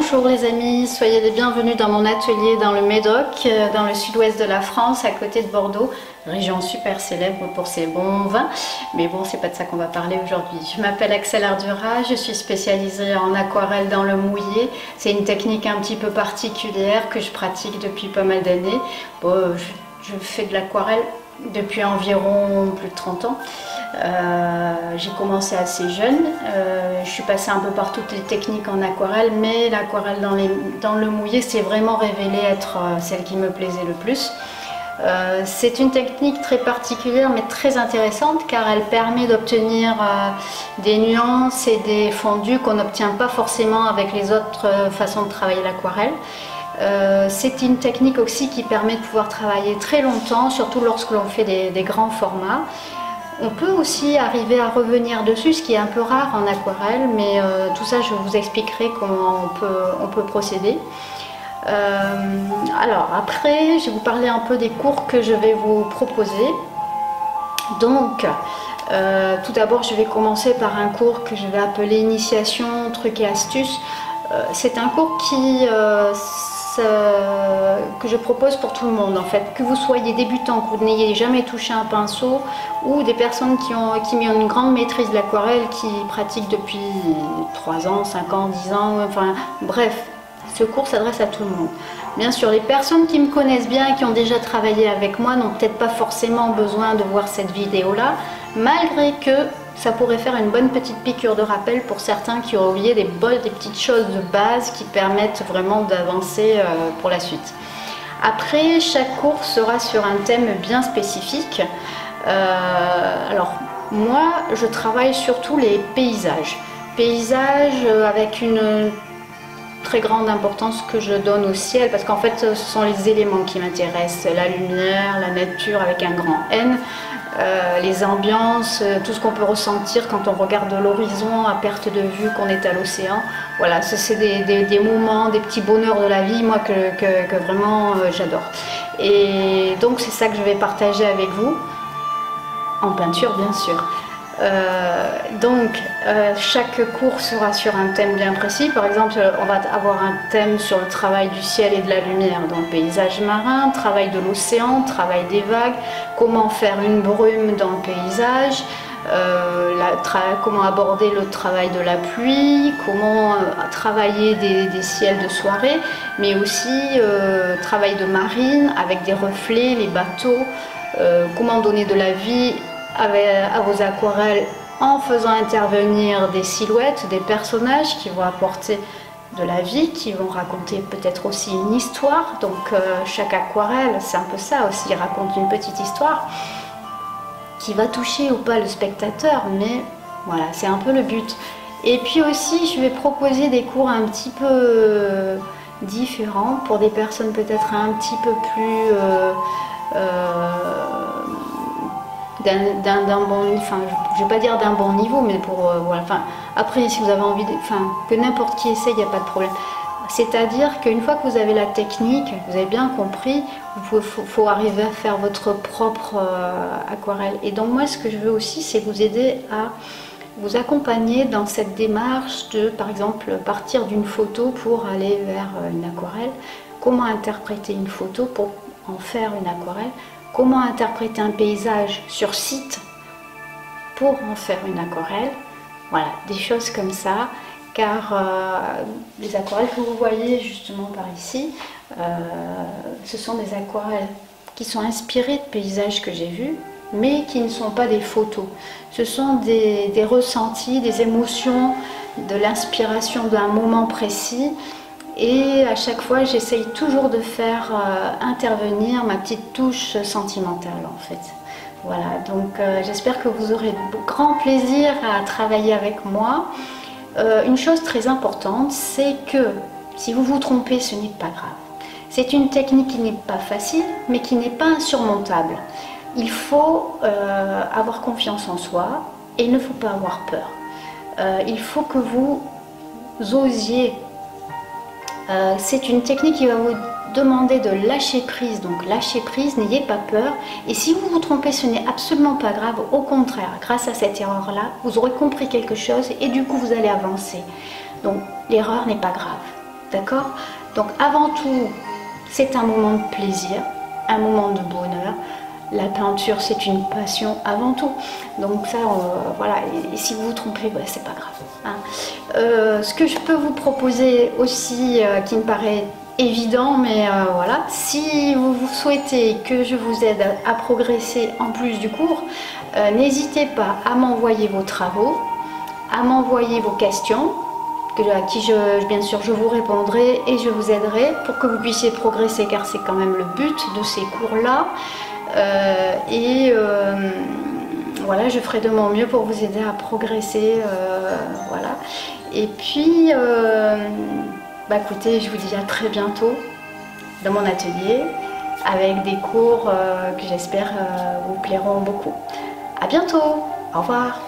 Bonjour les amis, soyez les bienvenus dans mon atelier dans le Médoc, dans le sud-ouest de la France, à côté de Bordeaux, région super célèbre pour ses bons vins. Mais bon, c'est pas de ça qu'on va parler aujourd'hui. Je m'appelle Axelle Ardura, je suis spécialisée en aquarelle dans le mouillé. C'est une technique un petit peu particulière que je pratique depuis pas mal d'années. Bon, je fais de l'aquarelle depuis environ plus de 30 ans. J'ai commencé assez jeune, je suis passée un peu par toutes les techniques en aquarelle, mais l'aquarelle dans le mouillé s'est vraiment révélée être celle qui me plaisait le plus. C'est une technique très particulière mais très intéressante car elle permet d'obtenir des nuances et des fondus qu'on n'obtient pas forcément avec les autres façons de travailler l'aquarelle. C'est une technique aussi qui permet de pouvoir travailler très longtemps, surtout lorsque l'on fait des grands formats. On peut aussi arriver à revenir dessus, ce qui est un peu rare en aquarelle, mais tout ça je vous expliquerai comment on peut procéder. Alors après, je vais vous parler un peu des cours que je vais vous proposer. Donc, tout d'abord je vais commencer par un cours que je vais appeler Initiation, trucs et astuces. C'est un cours que je propose pour tout le monde en fait, que vous soyez débutant, que vous n'ayez jamais touché un pinceau ou des personnes qui ont une grande maîtrise de l'aquarelle, qui pratiquent depuis 3 ans, 5 ans, 10 ans, enfin bref, ce cours s'adresse à tout le monde. Bien sûr, les personnes qui me connaissent bien et qui ont déjà travaillé avec moi n'ont peut-être pas forcément besoin de voir cette vidéo-là, malgré que ça pourrait faire une bonne petite piqûre de rappel pour certains qui auraient oublié des petites choses de base qui permettent vraiment d'avancer pour la suite. Après, chaque cours sera sur un thème bien spécifique. Alors, moi, je travaille surtout les paysages. Paysages avec une très grande importance que je donne au ciel, parce qu'en fait, ce sont les éléments qui m'intéressent. La lumière, la nature avec un grand N. Les ambiances, tout ce qu'on peut ressentir quand on regarde l'horizon à perte de vue, qu'on est à l'océan. Voilà, c'est des moments, des petits bonheurs de la vie, moi, que vraiment j'adore. Et donc c'est ça que je vais partager avec vous, en peinture bien sûr. Chaque cours sera sur un thème bien précis. Par exemple, on va avoir un thème sur le travail du ciel et de la lumière dans le paysage marin, travail de l'océan, travail des vagues, comment faire une brume dans le paysage, comment aborder le travail de la pluie, comment travailler des ciels de soirée, mais aussi travail de marine avec des reflets, les bateaux, comment donner de la vie à vos aquarelles en faisant intervenir des silhouettes, des personnages qui vont apporter de la vie, qui vont raconter peut-être aussi une histoire. Donc chaque aquarelle, c'est un peu ça aussi, raconte une petite histoire qui va toucher ou pas le spectateur, mais voilà, c'est un peu le but. Et puis aussi, je vais proposer des cours un petit peu différents pour des personnes peut-être un petit peu plus d'un bon, enfin je vais pas dire d'un bon niveau, mais pour voilà, enfin après si vous avez envie que n'importe qui essaye, il n'y a pas de problème. C'est-à-dire qu'une fois que vous avez la technique, vous avez bien compris, faut arriver à faire votre propre aquarelle. Et donc moi ce que je veux aussi, c'est vous aider à vous accompagner dans cette démarche de, par exemple, partir d'une photo pour aller vers une aquarelle. Comment interpréter une photo pour en faire une aquarelle? Comment interpréter un paysage sur site pour en faire une aquarelle? Voilà, des choses comme ça, car les aquarelles que vous voyez justement par ici, ce sont des aquarelles qui sont inspirées de paysages que j'ai vus, mais qui ne sont pas des photos. Ce sont des ressentis, des émotions, de l'inspiration d'un moment précis. Et à chaque fois, j'essaye toujours de faire intervenir ma petite touche sentimentale en fait. Voilà, donc j'espère que vous aurez de grand plaisir à travailler avec moi. Une chose très importante, c'est que si vous vous trompez, ce n'est pas grave. C'est une technique qui n'est pas facile, mais qui n'est pas insurmontable. Il faut avoir confiance en soi et il ne faut pas avoir peur. Il faut que vous osiez. C'est une technique qui va vous demander de lâcher prise, donc lâcher prise, n'ayez pas peur. Et si vous vous trompez, ce n'est absolument pas grave, au contraire, grâce à cette erreur-là, vous aurez compris quelque chose et du coup vous allez avancer. Donc l'erreur n'est pas grave. d'accord? Donc avant tout, c'est un moment de plaisir, un moment de bonheur. La peinture, c'est une passion avant tout. Donc ça, voilà, et si vous vous trompez, bah, c'est pas grave. Hein. Ce que je peux vous proposer aussi, qui me paraît évident, mais voilà, si vous souhaitez que je vous aide à progresser en plus du cours, n'hésitez pas à m'envoyer vos travaux, à m'envoyer vos questions, à qui bien sûr je vous répondrai et je vous aiderai pour que vous puissiez progresser, car c'est quand même le but de ces cours-là. Voilà, je ferai de mon mieux pour vous aider à progresser, voilà. Et puis, bah écoutez, je vous dis à très bientôt dans mon atelier avec des cours que j'espère vous plairont beaucoup. À bientôt, au revoir.